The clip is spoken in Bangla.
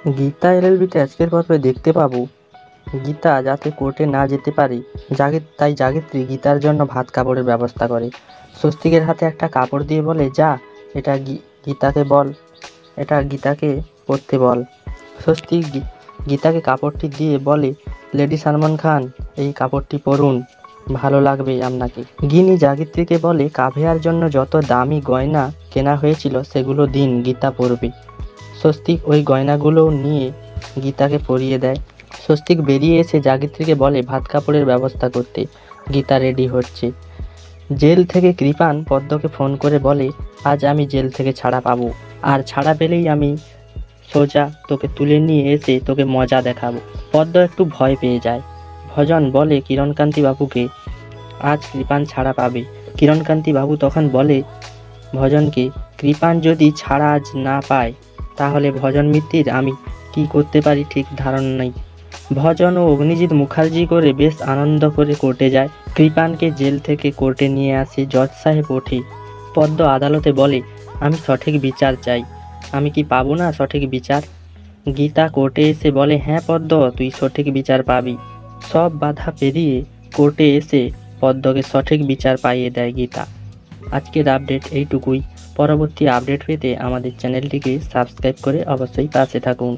গীতা এলএলবিতে আজকের পর্বে দেখতে পাবো গীতা যাতে কোর্টে না যেতে পারে তাই জাগিত্রী গীতার জন্য ভাত কাপড়ের ব্যবস্থা করে। স্বস্তিকের হাতে একটা কাপড় দিয়ে বলে, যা এটা গীতাকে পরতে বল। স্বস্তিক গীতাকে কাপড়টি দিয়ে বলে, লেডি সালমান খান, এই কাপড়টি পরুন, ভালো লাগবে আপনাকে। গিনি জাগিত্রীকে বলে, কাভিয়ার জন্য যত দামি গয়না কেনা হয়েছিল সেগুলো দিন, গীতা পরবে। স্বস্তিক ওই গয়নাগুলো নিয়ে গীতাকে পরিয়ে দেয়। স্বস্তিক বেরিয়ে এসে জাগিত্রীকে বলে ভাত কাপড়ের ব্যবস্থা করতে। গীতা রেডি হচ্ছে। জেল থেকে কৃপান পদ্মকে ফোন করে বলে, আজ আমি জেল থেকে ছাড়া পাবো, আর ছাড়া পেলেই আমি সোজা তোকে তুলে নিয়ে এসে তোকে মজা দেখাবো। পদ্ম একটু ভয় পেয়ে যায়। ভজন বলে কিরণকান্তি বাবুকে, আজ কৃপান ছাড়া পাবে। কিরণকান্তি বাবু তখন বলে ভজনকে, কৃপান যদি ছাড়া আজ না পায় তাহলে ভজন মিত্তির আমি কি করতে পারি ঠিক ধারণা নেই। ভজন ও অগ্নিজিৎ মুখার্জি করে বেশ আনন্দ করে কোর্টে যায়। কৃপানকে জেল থেকে কোর্টে নিয়ে আসে জজ সাহেব ওঠে। পদ্ম আদালতে বলে, আমি সঠিক বিচার চাই, আমি কি পাবো না সঠিক বিচার? গীতা কোর্টে এসে বলে, হ্যাঁ পদ্ম, তুই সঠিক বিচার পাবি। সব বাধা পেরিয়ে কোর্টে এসে পদ্মকে সঠিক বিচার পাইয়ে দেয় গীতা। আজকের আপডেট এইটুকুই। পরবর্তী আপডেট পেতে আমাদের চ্যানেলটিকে সাবস্ক্রাইব করে অবশ্যই পাশে থাকুন।